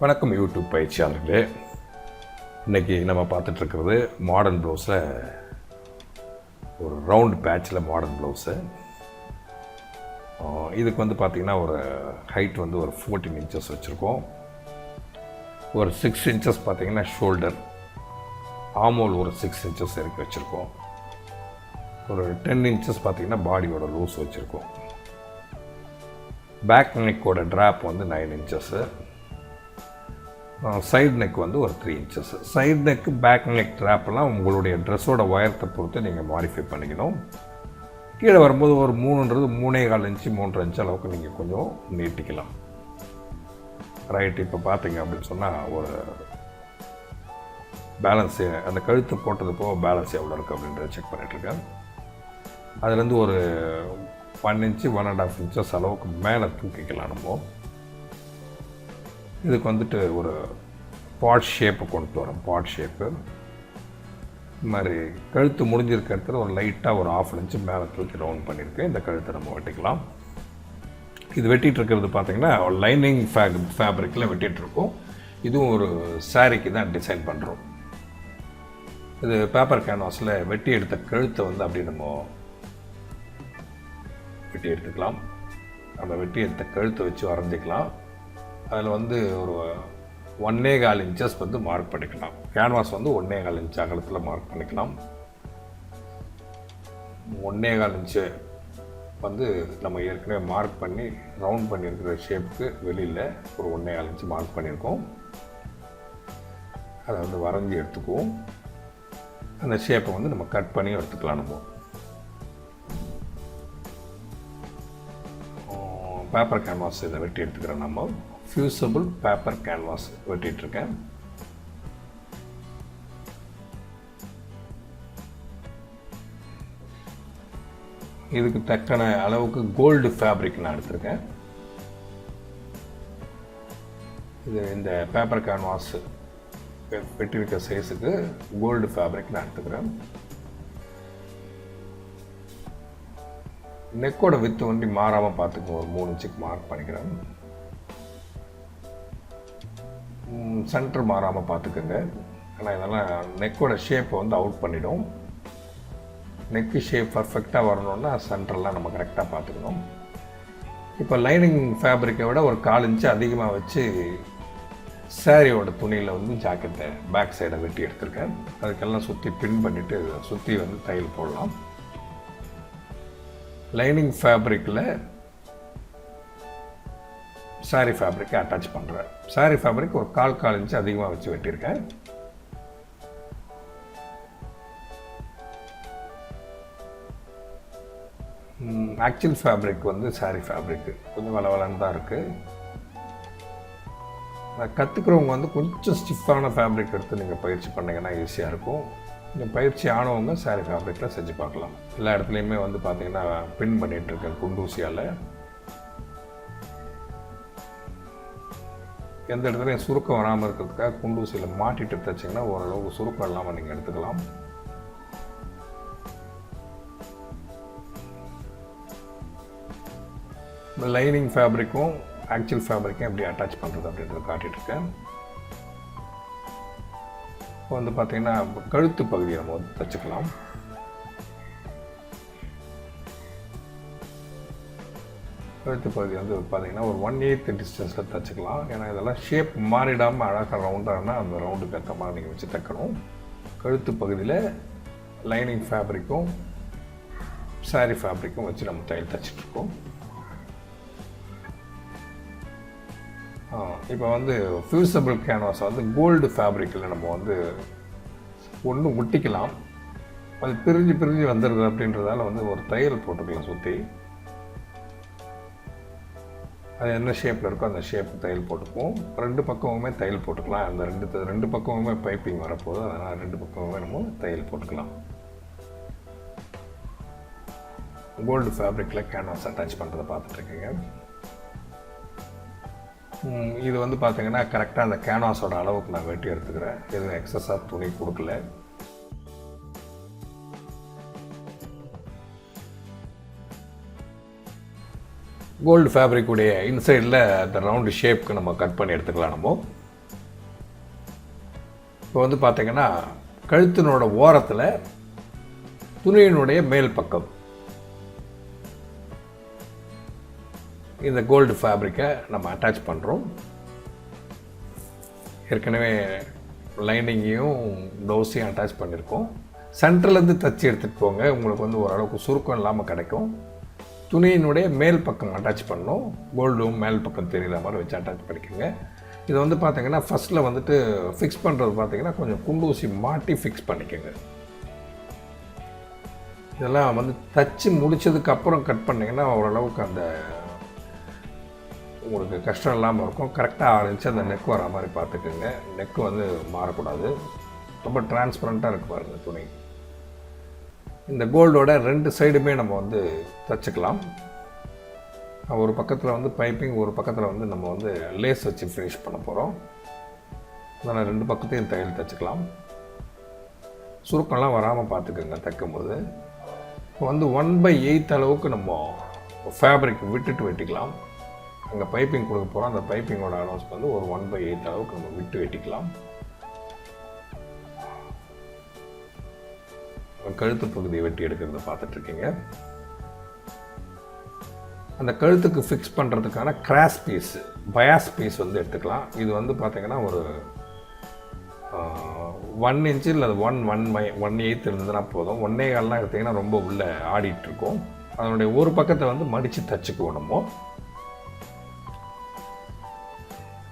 வணக்கம் யூடியூப் பயிற்சியாளர்களே. இன்றைக்கி நம்ம பார்த்துட்ருக்கிறது மாடர்ன் ப்ளவுஸில் ஒரு ரவுண்ட் பேட்சில் மாடர்ன் ப்ளவுஸு. இதுக்கு வந்து பார்த்திங்கன்னா ஒரு ஹைட் வந்து ஒரு 14 இன்ச்சஸ் வச்சுருக்கோம். ஒரு 6 இன்ச்சஸ் பார்த்திங்கன்னா ஷோல்டர், ஆமோல் ஒரு 6 இன்ச்சஸ் இறக்கி வச்சுருக்கோம். ஒரு 10 இன்ச்சஸ் பார்த்திங்கன்னா பாடியோட லூஸ் வச்சுருக்கோம். பேக் நெக்கோட ட்ராப் வந்து 9 இன்ச்சஸ்ஸு. சைடு நெக் வந்து ஒரு 3 inches. Side neck back neck ட்ராப்லாம் உங்களுடைய ட்ரெஸ்ஸோட உயரத்தை பொறுத்து நீங்கள் மாடிஃபை பண்ணிக்கணும். கீழே வரும்போது ஒரு 3ன்றது 3.25 இன்ச்சு 3.5 இன்ச்சு அளவுக்கு நீங்கள் கொஞ்சம் நீட்டிக்கலாம். ரைட், இப்போ பார்த்தீங்க அப்படின்னு சொன்னால் ஒரு பேலன்ஸு அந்த கழுத்து போட்டது போக பேலன்ஸ் எவ்வளோ இருக்குது அப்படின்றத செக் பண்ணிகிட்ருக்கேன். அதுலேருந்து ஒரு 1 இன்ச்சு 1.5 இன்ச்சஸ் அளவுக்கு மேலே தூக்கிக்கலாம். நம்ம இதுக்கு வந்துட்டு ஒரு பாட் ஷேப்பு கொண்டு வரோம். பாட் ஷேப்பு இது மாதிரி கழுத்து முடிஞ்சிருக்க இடத்துல ஒரு லைட்டாக ஒரு 1/2 இன்ச்சு மேலே தூக்கி ரவுண்ட் பண்ணியிருக்கேன். இந்த கழுத்தை நம்ம வெட்டிக்கலாம். இது வெட்டிகிட்டு இருக்கிறது பார்த்திங்கன்னா லைனிங் ஃபேப்ரிக்கில் வெட்டிகிட்ருக்கோம். இதுவும் ஒரு சாரீக்கு தான் டிசைன் பண்ணுறோம். இது பேப்பர் கேன்வாஸில் வெட்டி எடுத்த கழுத்தை வந்து அப்படி நம்ம வெட்டி எடுத்துக்கலாம். அந்த வெட்டி எடுத்த கழுத்தை வச்சு வரைஞ்சிக்கலாம். அதில் வந்து ஒரு 1.25 இன்ச்சஸ் வந்து மார்க் பண்ணிக்கலாம். கேன்வாஸ் வந்து 1.25 இன்ச் அகலத்தில் மார்க் பண்ணிக்கலாம். 1.25 இன்ச்சு வந்து நம்ம ஏற்கனவே மார்க் பண்ணி ரவுண்ட் பண்ணியிருக்கிற ஷேப்புக்கு வெளியில் ஒரு 1.25 இன்ச்சு மார்க் பண்ணியிருக்கோம். அதை வந்து வரைஞ்சி எடுத்துக்குவோம். அந்த ஷேப்பை வந்து நம்ம கட் பண்ணி எடுத்துக்கலாம். நம்ம பேப்பர் கேன்வாஸ் இதை வெட்டி எடுத்துக்கிறோம். நம்ம ஃபியூசபிள் பேப்பர் கேன்வாஸ் வெட்டிகிட்ருக்கேன். இதுக்கு தக்கன அளவுக்கு கோல்டு ஃபேப்ரிக் நான் எடுத்திருக்கேன். இது இந்த பேப்பர் கேன்வாஸ் வெட்டியிருக்க சைஸுக்கு கோல்டு ஃபேப்ரிக் நான் எடுத்துக்கிறேன். நெக்கோட வித்து வண்டி மாறாமல் பார்த்துக்கோங்க. ஒரு 3 இன்ச்சுக்கு மார்க் பண்ணிக்கிறேன். சென்டர் மாறாமல் பார்த்துக்கோங்க. ஆனால் இதெல்லாம் நெக்கோட ஷேப்பை வந்து அவுட் பண்ணிவிடும். நெக்கு ஷேப் பர்ஃபெக்டாக வரணுன்னா சென்டர்லாம் நம்ம கரெக்டாக பார்த்துக்கணும். இப்போ லைனிங் ஃபேப்ரிக்கை விட ஒரு 1/4 இன்ச்சு அதிகமாக வச்சு சாரியோட துணியில் வந்து ஜாக்கெட்டை பேக் சைடை வெட்டி எடுத்திருக்கேன். அதுக்கெல்லாம் சுற்றி பின் பண்ணிவிட்டு சுற்றி வந்து தையல் போடலாம். லைனிங் ஃபேப்ரிக்கில் சாரீ ஃபேப்ரிக்கை அட்டாச் பண்ணுறேன். சாரீ ஃபேப்ரிக் ஒரு 1/4 இன்ச்சு அதிகமாக வச்சு வெட்டியிருக்கேன். ஆக்சுவல் ஃபேப்ரிக் வந்து சாரீ ஃபேப்ரிக்கு கொஞ்சம் வளவலன்னு தான் இருக்குது. கற்றுக்கிறவங்க வந்து கொஞ்சம் ஸ்டிஃபான ஃபேப்ரிக் எடுத்து நீங்கள் பயிற்சி பண்ணிங்கன்னா ஈஸியாக இருக்கும். நீங்கள் பயிற்சி ஆனவங்க சாரீ ஃபேப்ரிக்கில் செஞ்சு பார்க்கலாம். எல்லா இடத்துலையுமே வந்து பார்த்திங்கன்னா பின் பண்ணிகிட்ருக்கேன் குண்டூசியால். எந்த இடத்துலையும் சுருக்கம் வராமல் இருக்கிறதுக்காக குண்டூசியில் மாட்டிட்டு தைச்சிங்கன்னா ஓரளவுக்கு சுருக்கம் இல்லாமல் நீங்கள் எடுத்துக்கலாம். இந்த லைனிங் ஃபேப்ரிக்கும் ஆக்சுவல் ஃபேப்ரிக்கும் எப்படி அட்டாச் பண்ணுறது அப்படின்றத காட்டிகிட்ருக்கேன். இப்போ வந்து பார்த்திங்கன்னா கழுத்து பகுதியை நம்ம வந்து தைச்சிக்கலாம். கழுத்து பகுதி வந்து பார்த்திங்கன்னா ஒரு 1/8 டிஸ்டன்ஸில் தைச்சிக்கலாம். ஏன்னா இதெல்லாம் ஷேப் மாறிடாமல் அழகாக ரவுண்டானா அந்த ரவுண்டுக்கு ஏற்ற மாதிரி நீங்கள் வச்சு தைக்கணும். கழுத்து பகுதியில் லைனிங் ஃபேப்ரிக்கும் சாரீ ஃபேப்ரிக்கும் வச்சு நம்ம தையல் தைச்சிட்ருக்கோம். இப்போ வந்து ஃபியூசபிள் கேன்வாஸ் வந்து கோல்டு ஃபேப்ரிக்கில் நம்ம வந்து ஒன்று ஒட்டிக்கலாம். அது பிரிஞ்சு வந்துடுது அப்படின்றதால வந்து ஒரு தையல் போட்டுக்கலாம். சுற்றி அது என்ன ஷேப்பில் இருக்கோ அந்த ஷேப் தையல் போட்டுக்குவோம். 2 பக்கமுமே தையல் போட்டுக்கலாம். அந்த ரெண்டு பக்கமுமே பைப்பிங் வரப்போகுது. அதனால் 2 பக்கமுமே நம்ம தையல் போட்டுக்கலாம். கோல்டு ஃபேப்ரிக்கில் கேன்வாஸ் அட்டாச் பண்ணுறதை பார்த்துட்ருக்கீங்க. இது வந்து பார்த்திங்கன்னா கரெக்டாக அந்த கேன்வாஸோட அளவுக்கு நான் வெட்டி எடுத்துக்கிறேன். எதுவும் எக்ஸஸாக துணி கொடுக்கல. கோல்டு ஃபேப்ரிக்குடைய இன்சைடில் அந்த ரவுண்டு ஷேப்புக்கு நம்ம கட் பண்ணி எடுத்துக்கலாம். நம்ம இப்போ வந்து பார்த்தீங்கன்னா கழுத்தினோட ஓரத்தில் துணியினுடைய மேல் பக்கம் இந்த கோல்டு ஃபேப்ரிக்கை நம்ம அட்டாச் பண்ணுறோம். ஏற்கனவே லைனிங்கையும் ப்ளவுஸையும் அட்டாச் பண்ணியிருக்கோம். சென்டர்லேருந்து தச்சு எடுத்துகிட்டு போங்க, உங்களுக்கு வந்து ஓரளவுக்கு சுருக்கம் இல்லாமல் கிடைக்கும். துணியினுடைய மேல் பக்கம் அட்டாச் பண்ணணும். கோல்டும் மேல் பக்கம் தெரிகிற மாதிரி வச்சு அட்டாச் பண்ணிக்கோங்க. இது வந்து பார்த்திங்கன்னா ஃபஸ்ட்டில் வந்துட்டு ஃபிக்ஸ் பண்ணுறது பார்த்திங்கன்னா கொஞ்சம் குண்டூசி மாட்டி ஃபிக்ஸ் பண்ணிக்கோங்க. இதெல்லாம் வந்து தச்சு முடித்ததுக்கப்புறம் கட் பண்ணிங்கன்னா ஓரளவுக்கு அந்த உங்களுக்கு கஷ்டம் இல்லாமல் இருக்கும். கரெக்டாக 6 இன்ச்சு அந்த நெக் வர மாதிரி பார்த்துக்குங்க. நெக்கு வந்து மாறக்கூடாது. ரொம்ப டிரான்ஸ்பரண்ட்டாக இருக்கு பாருங்கள் துணி. இந்த கோல்டோட 2 சைடுமே நம்ம வந்து தச்சுக்கலாம். ஒரு பக்கத்தில் வந்து பைப்பிங், ஒரு பக்கத்தில் வந்து நம்ம வந்து லேஸ் வச்சு ஃபினிஷ் பண்ண போகிறோம். அதனால் 2 பக்கத்தையும் தையல் தைச்சிக்கலாம். சுருக்கம்லாம் வராமல் பார்த்துக்குங்க தைக்கும்போது. இப்போ வந்து 1/8 அளவுக்கு நம்ம ஃபேப்ரிக் விட்டுட்டு வெட்டிக்கலாம். அங்கே பைப்பிங் கொடுக்க போகிறோம். அந்த பைப்பிங்கோட அலோன்ஸ் வந்து ஒரு 1/8 அளவுக்கு நம்ம விட்டு வெட்டிக்கலாம். கழுத்து பகுதியை வெட்டி எடுக்கிறத பார்த்துட்ருக்கீங்க. அந்த கழுத்துக்கு ஃபிக்ஸ் பண்ணுறதுக்கான கிராஸ் பீஸ், பயாஸ் பீஸ் வந்து எடுத்துக்கலாம். இது வந்து பார்த்திங்கன்னா ஒரு 1 இன்ச்சு இல்லை 1/8 இருந்ததுன்னா போதும். 1.25 எடுத்திங்கன்னா ரொம்ப உள்ளே ஆடிட்டுருக்கும். அதனுடைய ஒரு பக்கத்தை வந்து மடித்து தச்சுக்குவோம். நம்ம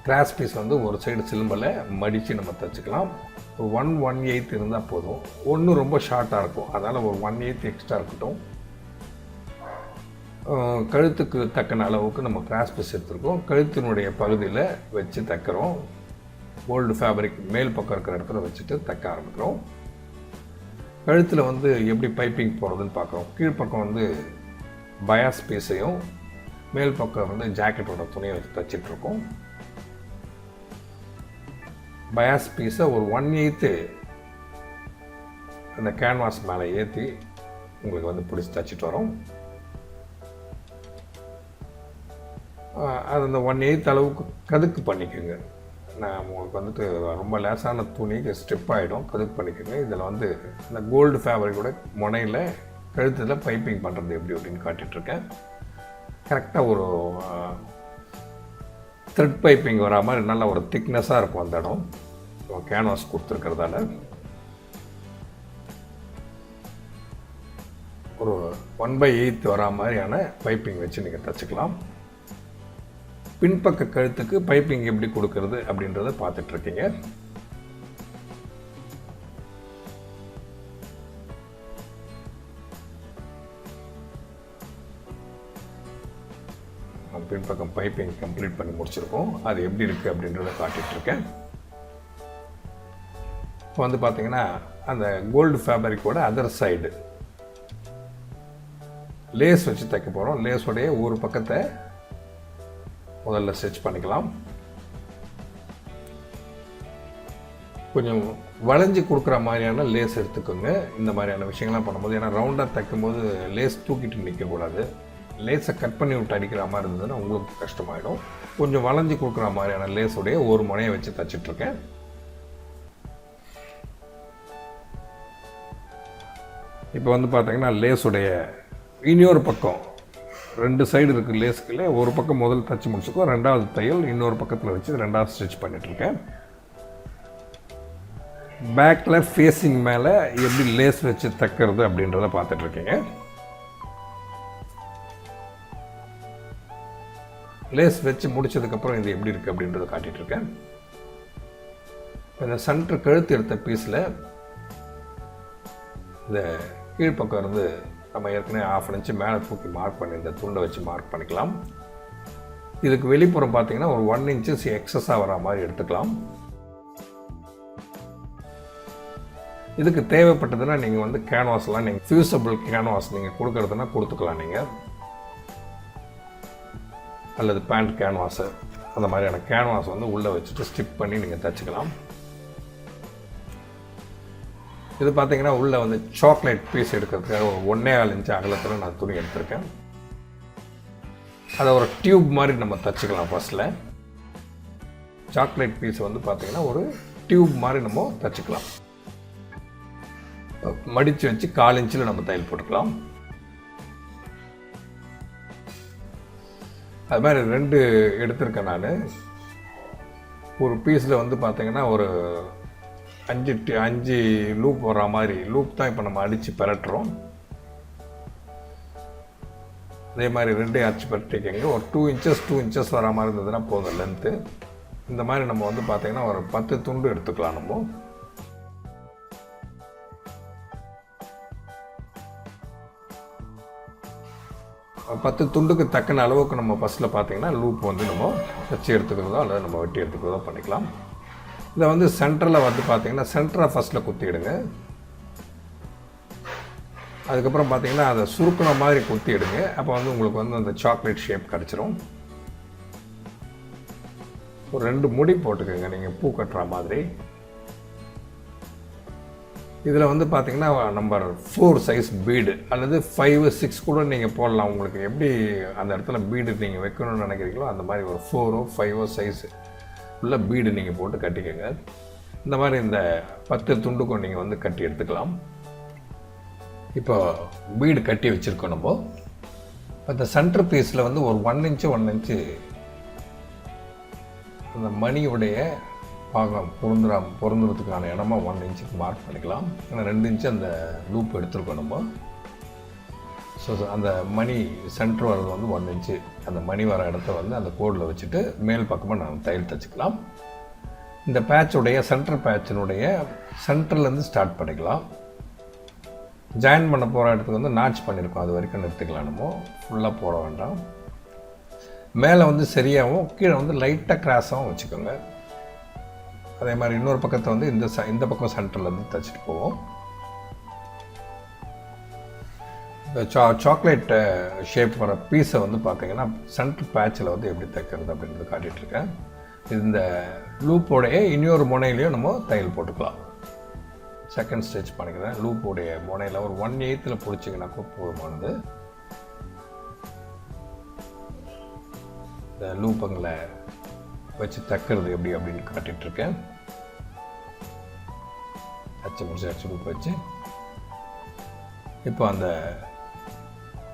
கிராஸ் பீஸ் வந்து ஒரு சைடு சிலம்பில் மடித்து நம்ம தைச்சிக்கலாம். ஒரு 1/8 இருந்தால் போதும். ஒன்று ரொம்ப ஷார்ட்டாக இருக்கும், அதனால் ஒரு 1/8 எக்ஸ்ட்ரா இருக்கட்டும். கழுத்துக்கு தக்கன அளவுக்கு நம்ம கிராஸ் பீஸ் எடுத்துருக்கோம். கழுத்தினுடைய பகுதியில் வச்சு தைக்கிறோம். கோல்டு ஃபேப்ரிக் மேல் பக்கம் இருக்கிற இடத்துல வச்சுட்டு தைக்க ஆரம்பிக்கிறோம். கழுத்தில் வந்து எப்படி பைப்பிங் போகிறதுன்னு பார்க்குறோம். கீழ்ப்பக்கம் வந்து பயாஸ் பீஸையும் மேல் பக்கம் வந்து ஜாக்கெட்டோட துணியை வச்சு தைச்சிட்ருக்கோம். பயாஸ் பீஸை ஒரு 1/8 அந்த கேன்வாஸ் மேலே ஏற்றி உங்களுக்கு வந்து பிடிச்சி தைச்சிட்டு வரோம். அது அந்த 1/8 அளவுக்கு கதுக்கு பண்ணிக்கோங்க. நான் உங்களுக்கு வந்துட்டு ரொம்ப லேசான துணிக்கு ஸ்டெப் ஆகிடும், கதுக்கு பண்ணிக்கோங்க. இதில் வந்து இந்த கோல்டு ஃபேப்ரிக்கோட முனையில் கழுத்தில் பைப்பிங் பண்ணுறது எப்படி அப்படின்னு காட்டிகிட்ருக்கேன். கரெக்டாக ஒரு த்ரெட் பைப்பிங் வரா மாதிரி நல்ல ஒரு திக்னஸாக இருக்கும் அந்த இடம். கேன்வாஸ் கொடுத்துருக்கிறதால ஒரு 1/8 வரா மாதிரியான பைப்பிங் வச்சு நீங்கள் தைச்சிக்கலாம். பின்பக்க கழுத்துக்கு பைப்பிங் எப்படி கொடுக்கறது அப்படின்றத பார்த்துட்ருக்கீங்க. பின்பக்கம் பைப்பிங் கம்ப்ளீட் பண்ணி முடிச்சிருக்கோம். அது எப்படி இருக்குது அப்படின்றத காட்டிகிட்ருக்கேன். இப்போ வந்து பார்த்தீங்கன்னா அந்த கோல்டு ஃபேப்ரிக்கோட அதர் சைடு லேஸ் வச்சு தைக்க போகிறோம். லேஸோடைய ஒரு பக்கத்தை முதல்ல ஸ்டிச் பண்ணிக்கலாம். கொஞ்சம் வளைஞ்சி கொடுக்குற மாதிரியான லேஸ் எடுத்துக்கோங்க. இந்த மாதிரியான விஷயங்கள்லாம் பண்ணும்போது, ஏன்னா ரவுண்டாக தைக்கும்போது லேஸ் தூக்கிட்டு நிற்கக்கூடாது. லேஸை கட் பண்ணி விட்டு அடிக்கிற மாதிரி இருந்ததுன்னா உங்களுக்கு கஷ்டமாயிடும். கொஞ்சம் வளைஞ்சி கொடுக்குற மாதிரியான லேஸோடைய ஒரு முனையை வச்சு தைச்சிட்ருக்கேன். இப்போ வந்து பார்த்தீங்கன்னா லேஸுடைய இன்னொரு பக்கம் 2 சைடு இருக்குது லேஸுக்குள்ளே. ஒரு பக்கம் முதல் தைச்சி முடிச்சுக்கோ, 2வது தையல் இன்னொரு பக்கத்தில் வச்சு 2வது ஸ்டிச் பண்ணிகிட்ருக்கேன். பேக்கில் ஃபேஸிங் மேலே எப்படி லேஸ் வச்சு தைக்கிறது அப்படின்றத பார்த்துட்ருக்கீங்க. லேஸ் வச்சு முடித்ததுக்கப்புறம் இது எப்படி இருக்குது அப்படின்றத காட்டிகிட்ருக்கேன். இந்த சென்டர் கழுத்து எடுத்த பீஸில் இந்த கீழ்ப்பக்கம் இருந்து நம்ம ஏற்கனவே 1/2 இன்ச்சு மேலே தூக்கி மார்க் பண்ணி இந்த துண்டை வச்சு மார்க் பண்ணிக்கலாம். இதுக்கு வெளிப்புறம் பார்த்தீங்கன்னா ஒரு 1 இன்ச்சஸ் எக்ஸஸாக வர மாதிரி எடுத்துக்கலாம். இதுக்கு தேவைப்பட்டதுன்னா நீங்கள் வந்து கேன்வாஸ்லாம் நீங்கள் ஃபியூசபிள் கேன்வாஸ் நீங்கள் கொடுக்குறதுனா கொடுத்துக்கலாம். நீங்கள் அல்லது பேண்ட் கேன்வாஸு அந்த மாதிரியான கேன்வாஸ் வந்து உள்ளே வச்சுட்டு ஸ்டிக் பண்ணி நீங்கள் தைச்சிக்கலாம். இது பார்த்தீங்கன்னா உள்ளே வந்து சாக்லேட் பீஸ் எடுக்கிறதுக்காக ஒரு 1.25 இன்ச்சு அகலத்தில் நான் துணி எடுத்திருக்கேன். அதை ஒரு டியூப் மாதிரி நம்ம தைச்சிக்கலாம். ஃபஸ்ட்டில் சாக்லேட் பீஸ் வந்து பார்த்திங்கன்னா ஒரு டியூப் மாதிரி நம்ம தைச்சிக்கலாம். மடித்து வச்சு 1/4 இன்ச்சில் நம்ம தையல் போட்டுக்கலாம். அது மாதிரி 2 எடுத்திருக்கேன் நான். ஒரு பீஸில் வந்து பார்த்தீங்கன்னா ஒரு 5 லூப் வர்ற மாதிரி லூப் தான் இப்போ நம்ம அடித்து பெரட்டுறோம். அதே மாதிரி 2 அடிச்சு பெரட்டிக்கங்க. ஒரு 2 இன்ச்சஸ் வர மாதிரி இருந்ததுன்னா போதும் லென்த்து. இந்த மாதிரி நம்ம வந்து பார்த்தீங்கன்னா ஒரு 10 துண்டு எடுத்துக்கலாம். நம்ம 10 துண்டுக்கு தக்கன அளவுக்கு நம்ம ஃபஸ்ட்டில் பார்த்தீங்கன்னா லூப் வந்து நம்ம வச்சு எடுத்துக்கிறதோ அல்லது நம்ம வெட்டி எடுத்துக்கிறதோ பண்ணிக்கலாம். இதை வந்து சென்டரில் வந்து பார்த்தீங்கன்னா சென்டரை ஃபஸ்ட்டில் குத்திடுங்க. அதுக்கப்புறம் பார்த்தீங்கன்னா அதை சுருக்கின மாதிரி குத்திடுங்க. அப்போ வந்து உங்களுக்கு வந்து அந்த சாக்லேட் ஷேப் கிடச்சிரும். ஒரு 2 முடி போட்டுக்கோங்க நீங்கள் பூ கட்டுற மாதிரி. இதில் வந்து பார்த்தீங்கன்னா நம்பர் 4 சைஸ் பீடு அல்லது 5, 6 கூட நீங்கள் போடலாம். உங்களுக்கு எப்படி அந்த இடத்துல பீடு நீங்கள் வைக்கணும்னு நினைக்கிறீங்களோ அந்த மாதிரி ஒரு 4, 5 சைஸ் உள்ள பீடு நீங்கள் போட்டு கட்டிக்கோங்க. இந்த மாதிரி இந்த 10 துண்டுக்கும் நீங்கள் வந்து கட்டி எடுத்துக்கலாம். இப்போ பீடு கட்டி வச்சுருக்கோம். நம்ம அந்த சென்டர் பீஸில் வந்து ஒரு 1 இன்ச்சு அந்த மணியுடைய பாகம் பொருந்துறதுக்கான இடமா 1 இன்ச்சுக்கு மார்க் பண்ணிக்கலாம். ஏன்னா 2 இன்ச்சு அந்த லூப் எடுத்துருக்கோம் நம்ம. ஸோ அந்த மணி சென்டர் வர்றது வந்து 1 இன்ச்சு. அந்த மணி வர இடத்த வந்து அந்த கோடில் வச்சுட்டு மேல் பக்கமாக நான் தையல் தைச்சிக்கலாம். இந்த பேட்சுடைய சென்டர் பேட்சினுடைய சென்டர்லேருந்து ஸ்டார்ட் பண்ணிக்கலாம். ஜாயின் பண்ண போகிற இடத்துக்கு வந்து நாட்ச் பண்ணியிருக்கோம். அது வரைக்கும் நிறுத்திக்கலாம். நம்ம ஃபுல்லாக போட வேண்டாம். மேலே வந்து சரியாகவும் கீழே வந்து லைட்டாக கிராஸாகவும் வச்சுக்கோங்க. அதே மாதிரி இன்னொரு பக்கத்தை வந்து இந்த பக்கம் சென்டர்லேருந்து தைச்சிட்டு போவோம். இந்த சாக்லேட் ஷேப் வர பீஸை வந்து பார்த்தீங்கன்னா சென்டர் பேட்சில் வந்து எப்படி தைக்கிறது அப்படின்றது காட்டிகிட்ருக்கேன். இந்த லூப்போடைய இன்னொரு முனையிலையும் நம்ம தையல் போட்டுக்கலாம். செகண்ட் ஸ்டிச் பண்ணிக்கிறேன். லூப்போடைய முனையில் ஒரு 1/8 பிடிச்சிங்கன்னா போதுமானது. இந்த லூப்புங்களை வச்சு தைக்கிறது எப்படி அப்படின்னு காட்டிகிட்ருக்கேன். அச்சு லூப் வச்சு இப்போ அந்த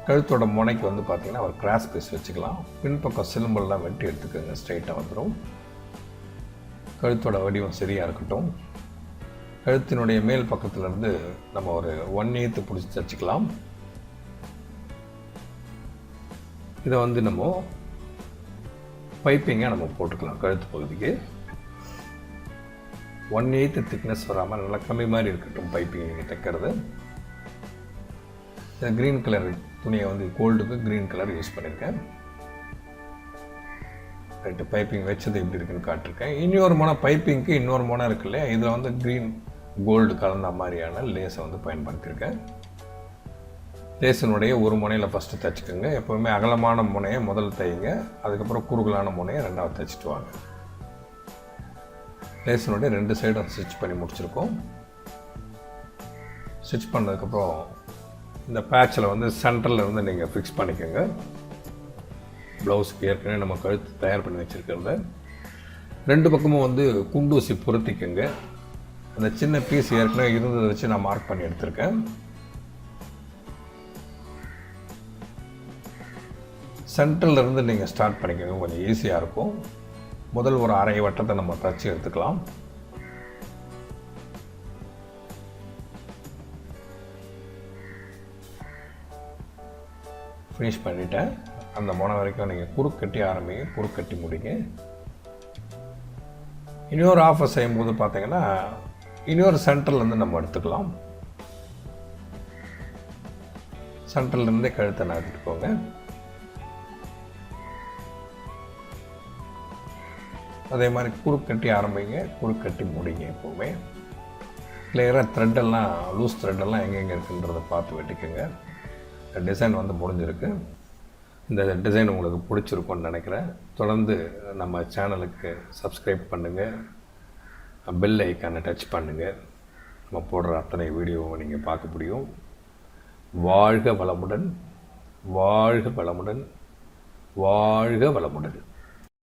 கழுத்தோட முனைக்கு வந்து பார்த்திங்கன்னா ஒரு கிராஸ் பீஸ் வச்சுக்கலாம். பின்பக்கம் சிலம்பெல்லாம் வெட்டி எடுத்துக்கோங்க. ஸ்ட்ரைட்டாக வந்துடும். கழுத்தோட வடிவம் சரியாக இருக்கட்டும். கழுத்தினுடைய மேல் பக்கத்துலேருந்து நம்ம ஒரு 1/8 பிடிச்சி தைச்சிக்கலாம். இதை வந்து நம்ம பைப்பிங்காக நம்ம போட்டுக்கலாம். கழுத்து பகுதிக்கு 1/8 திக்னஸ் வராமல் நல்லா கம்மி மாதிரி இருக்கட்டும் பைப்பிங் நீங்கள் தைக்கிறது. க்ரீன் கலர் துணியை வந்து கோல்டுக்கு க்ரீன் கலர் யூஸ் பண்ணியிருக்கேன். ரைட்டு, பைப்பிங் வச்சது எப்படி இருக்குன்னு காட்டிருக்கேன். இன்னொரு முனை பைப்பிங்க்கு இன்னொரு முனை இருக்கு இல்லையா, இதில் வந்து க்ரீன் கோல்டு கலந்த மாதிரியான லேஸை வந்து பயன்படுத்தியிருக்கேன். லேசனுடைய ஒரு முனையில் ஃபஸ்ட்டு தைச்சிக்கோங்க. எப்போவுமே அகலமான முனையை முதல் தைங்க. அதுக்கப்புறம் குறுகலான முனையை 2வது தைச்சிட்டு வாங்க. லேசனுடைய 2 சைடும் ஸ்டிச் பண்ணி முடிச்சிருக்கோம். ஸ்டிச் பண்ணதுக்கப்புறம் இந்த பேட்சில் வந்து சென்டரில் இருந்து நீங்கள் ஃபிக்ஸ் பண்ணிக்கோங்க. ப்ளவுஸுக்கு ஏற்கனவே நம்ம கழுத்து தயார் பண்ணி வச்சுருக்கிறத 2 பக்கமும் வந்து குண்டூசி பொருத்திக்கோங்க. அந்த சின்ன பீஸ் ஏற்கனவே இருந்ததை வச்சு நான் மார்க் பண்ணி எடுத்திருக்கேன். சென்டர்லேருந்து நீங்கள் ஸ்டார்ட் பண்ணிக்கோங்க. கொஞ்சம் ஈஸியாக இருக்கும். முதல் ஒரு அரை வட்டத்தை நம்ம தச்சு எடுத்துக்கலாம். ஃபினிஷ் பண்ணிவிட்டேன். அந்த முனை வரைக்கும் நீங்கள் குறுக்கட்டி ஆரம்பிங்க, குறுக்கட்டி முடிங்க. இன்னொரு ஆஃபர் செய்யும்போது பார்த்தீங்கன்னா இன்னொரு சென்டர்லேருந்து நம்ம எடுத்துக்கலாம். சென்டர்லேருந்தே கழுத்தை நகர்த்திட்டு போங்க. அதே மாதிரி குறுக்கட்டி ஆரம்பிங்க, குறுக்கட்டி முடிங்க. எப்போவுமே கிளியராக த்ரெட்டெல்லாம் லூஸ் த்ரெட்டெல்லாம் எங்கெங்கே இருக்குன்றதை பார்த்து வெட்டிக்கோங்க. டிசைன் வந்து முடிஞ்சிருக்கு. இந்த டிசைன் உங்களுக்கு பிடிச்சிருக்கும்னு நினைக்கிறேன். தொடர்ந்து நம்ம சேனலுக்கு சப்ஸ்கிரைப் பண்ணுங்கள், பெல் ஐக்கானை டச் பண்ணுங்கள். நம்ம போடுற அத்தனை வீடியோவும் நீங்கள் பார்க்க முடியும். வாழ்க வளமுடன், வாழ்க வளமுடன், வாழ்க வளமுடன்.